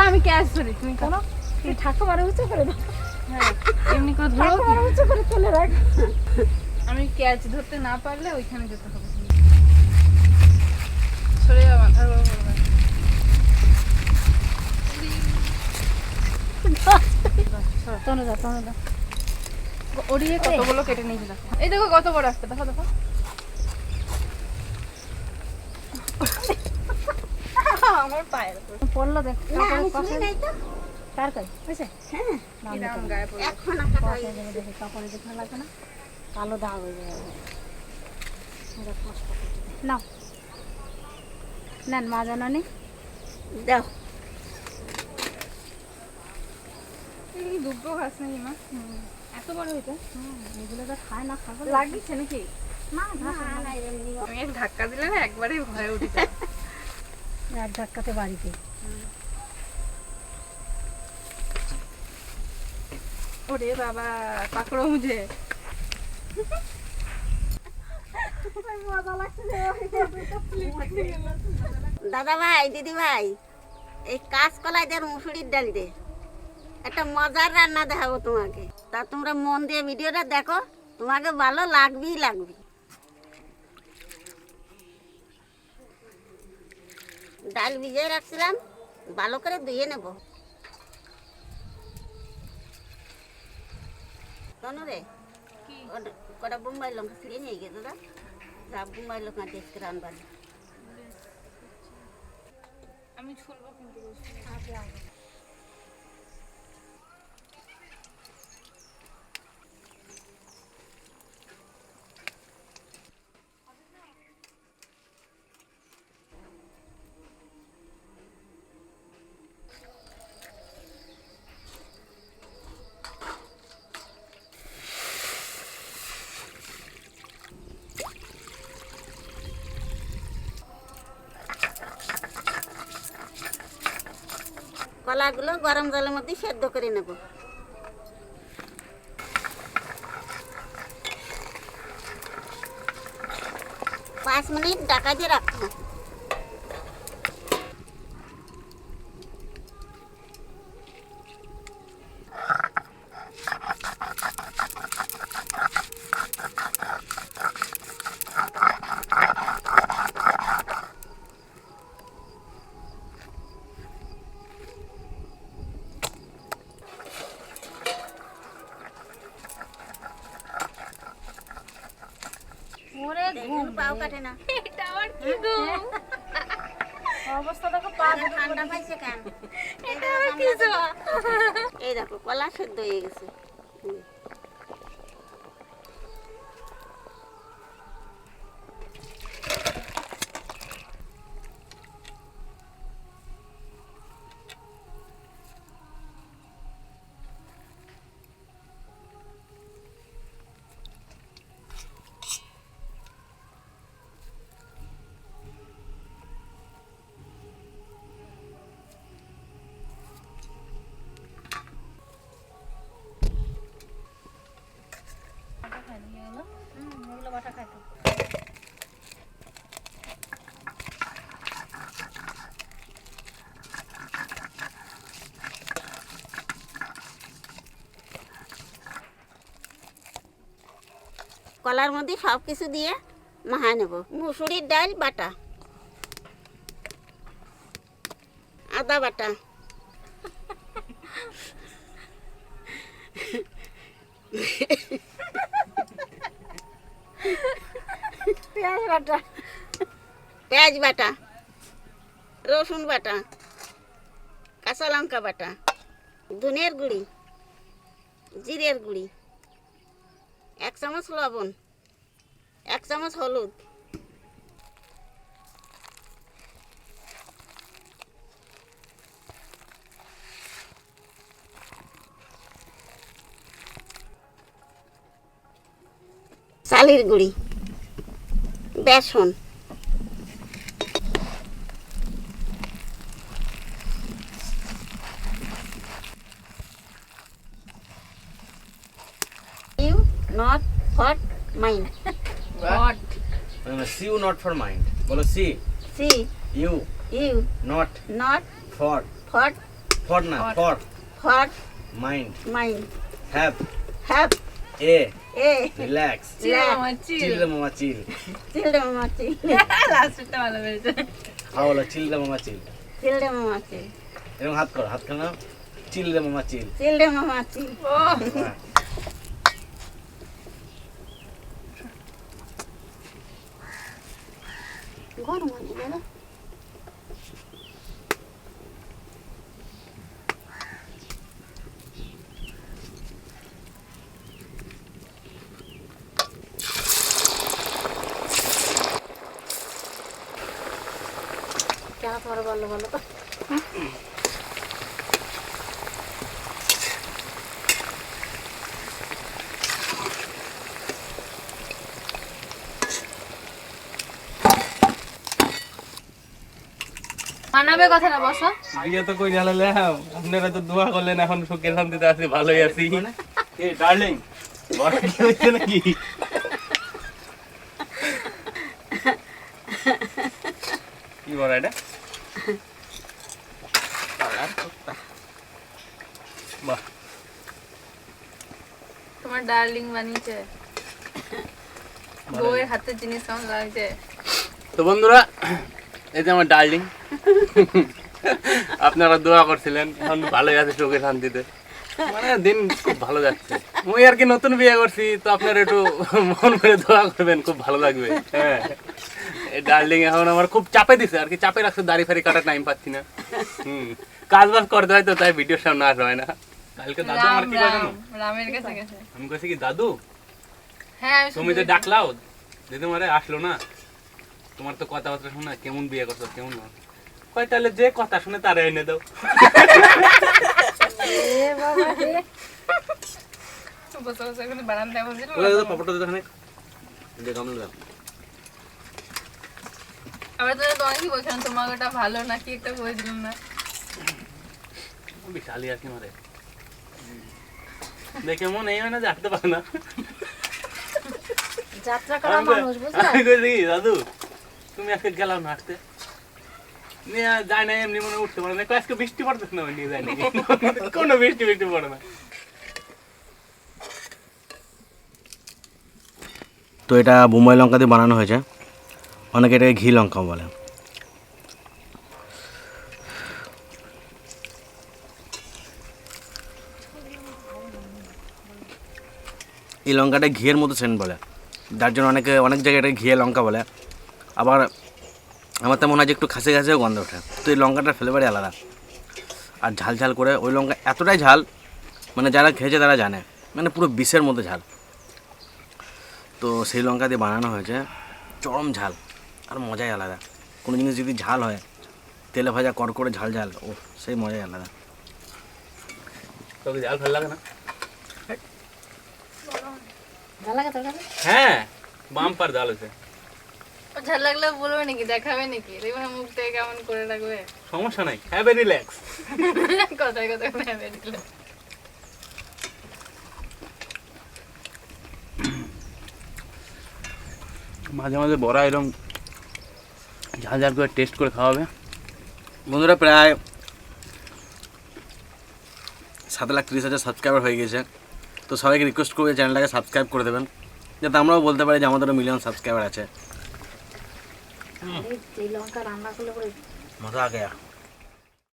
আমি ক্যাশ ধরি, তুমি কোনো ঠাকুমারে উঁচু করে দাও। হ্যাঁ এমনি করে ধরো, উঁচু করে তুলে রাখ। আমি ক্যাচ ধরতে না পারলে ওইখানে যেতে হবে। সরে যাওয়া মাথার বড় করবে। তনুদা ওড়িয়ে কতগুলো কেটে নিয়েছে দেখো। এই দেখো কত বড় একটা, দেখো দেখো। আমার পায়ের উপর পড়লো দেখ। কার কাজ বুঝছে? হ্যাঁ গায়ে পড়ে দেখে কাপড়ে দেখে লাগবে না, কালো দাগ হয়ে যাবে। নাও নেন মা জানানি দাও। এই দুটো ঘাস নাকি মা? এত বড় হইতে এগুলো তো খায় না, খাবো লাগিয়েছে নাকি? না আমি এক ধাক্কা দিলে না একবারেই ভয়ে উঠে যায়। এক ধাক্কাতে বাড়িতে। ওরে বাবা পাকড়ো মুঝে। দাদা ভাই, দিদি ভাই, এই কাঁচকলাই দিয়ে মুসুরির ডাল দিয়ে একটা মজার রান্না দেখাবো তোমাকে। তা তোমরা মন দিয়ে ভিডিওটা দেখো, তোমাকে ভালো লাগবেই লাগবে। ডাল ভিজিয়ে রাখছিলাম, ভালো করে ধুয়ে নেব। শোনো রে, কটা বোম্বাই লঙ্কা ছিঁড়ে নিয়ে গিয়ে দাদা, যা বোম্বাই লঙ্কা দেখতে রান্না। আমি ছুলবো কিন্তু কলাগুলো গরম জলের মধ্যে সেদ্ধ করে নেব। 5 মিনিট ঢাকা দিয়ে রাখবো। পাও কাটে না, এটা আবার কি গো অবস্থা দেখো, পা ঠান্ডা পাইছে কেন? এটা আবার কি গো? এই দেখো কলা সেদ্ধ হয়ে গেছে। এগুলো বাটা খাইতো। কলার মধ্যে সব কিছু দিয়ে মাখা নেব। মুসুরির ডাল বাটা, আদা বাটা, পেঁয়াজ বাটা, পেঁয়াজ বাটা, রসুন বাটা, কাঁচা লঙ্কা বাটা, ধনিয়ার গুঁড়ি, জিরের গুঁড়ি, 1 চামচ লবণ, 1 চামচ হলুদ, চালের গুঁড়ি, বেসন, you not for mind. What? See you not for mind. বলো see. See you you not not for for for না for for mind mind have have a a relax chill মামা চিল চিল রে মামা চিল চিলড্রে মামা চিল লাস্টটা ভালো হয়েছে হাওলা চিল রে মামা চিল চিলড্রে মামা চিল এরকম হাত কর হাত খানা চিল রে মামা চিল চিলড্রে মামা চিল ও হ্যাঁ। গরম মানে দাদা क्या पर বলো বলো তো মানাবে কথাটা বসো বিয়ে তো কই জানালাম আপনারা তো দোয়া করলেন এখন সুখে শান্তিতে আছি ভালোই আছি এ ডার্লিং বড় কি হচ্ছে নাকি কি বড় এটা বাহ তোমার ডার্লিং বানিয়েছে বউয়ের হাতের জিনিস কেমন লাগছে তো বন্ধুরা এই যে আমার ডার্লিং আপনারা দোয়া করছিলেন এখন ভালোই আছে সুখে শান্তিতে মানে দিন খুব ভালো যাচ্ছে মুই আর কি নতুন বিয়ে করছি তো আপনারা একটু মন করে দোয়া করবেন খুব ভালো লাগবে হ্যাঁ এই ডার্লিং এখন আমার খুব চাপে দিছে আর কি চাপে রাখছে দাড়ি ফাড়ি কাটার টাইম পাচ্ছি না কাজ বাজ করতে হয় তো তাই ভিডিওর সামনে আসা হয় না কালকে দাদু আমার কি করে জানো রামের কাছে গেছে আমি কইছি কি দাদু হ্যাঁ আমি তুমি যে ডাকলাও দিদি মারে আসলো না তোমার তো কথাবার্তা শোনা কেমন বিয়ে করছো কেমন না কয় তাহলে যে কথা শুনে তারে এনে দাও এ বাবা রে বসে বসে এখন বারান্দায় বসেছিল ওই দাদা পাপড়টা দে এখানে দে গামলা দাও আবার তো তোমাকে কি বলছিলাম তোমাকে ওটা ভালো নাকি একটা বলেছিলাম না বিশালি আর কি মারে দেখে মনে হয় না যে আসতে পারে না যাত্রা করা মানুষ বুঝলা আমি কইছি কি, দাদু তুমি আজকে গেলাম না হাঁটতে নিয়ে যায় না এমনি মনে উঠতে পারে না কই আজকে বৃষ্টি পড়তেছে না নিয়ে যায় নাকি কোনো বৃষ্টি পড়ে না তো এটা বোম্বাই লঙ্কা দিয়ে বানানো হয়েছে অনেকে এটাকে ঘি লঙ্কা বলে এই লঙ্কাটা ঘিয়ের মতো সেন্ট বলে যার জন্য অনেক জায়গায় এটা ঘিয়ে লঙ্কা বলে আবার আমার তো মনে হয় যে একটু খাসে খাসেও গন্ধ ওঠে তো এই লঙ্কাটার ফ্লেভারই আলাদা আর ঝাল ঝাল করে ওই লঙ্কা এতটাই ঝাল মানে যারা খেয়েছে তারা জানে মানে পুরো বিষের মতো ঝাল তো সেই লঙ্কা দিয়ে বানানো হয়েছে চরম ঝাল আর মজাই আলাদা কোনো জিনিস যদি ঝাল হয় তেলে ভাজা কড়কড়ে ঝাল ঝাল ও সেই মজাই আলাদা তোকে জাল ভালো লাগে না ভালো লাগে তোর কাছে হ্যাঁ বাম্পার জাল হয়েছে ঝাল লাগলে বলবে নাকি দেখাবে নাকি দেখবে মুখ থেকে কেমন করে রাখবে সমস্যা নাই হ্যাভ এ রিল্যাক্স কথায় কথায় ভেবে দিল মাঝে মাঝে বড়া এরকম ঝাল ঝাল করে টেস্ট করে খাওয়াবে বন্ধুরা প্রায় 7,30,000 সাবস্ক্রাইবার হয়ে গেছে তো সবাইকে রিকোয়েস্ট করবে চ্যানেলটাকে সাবস্ক্রাইব করে দেবেন যাতে আমরাও বলতে পারি যে আমাদেরও মিলিয়ন সাবস্ক্রাইবার আছে এই লঙ্কা রান্না করলে পরে মজা আ গয়া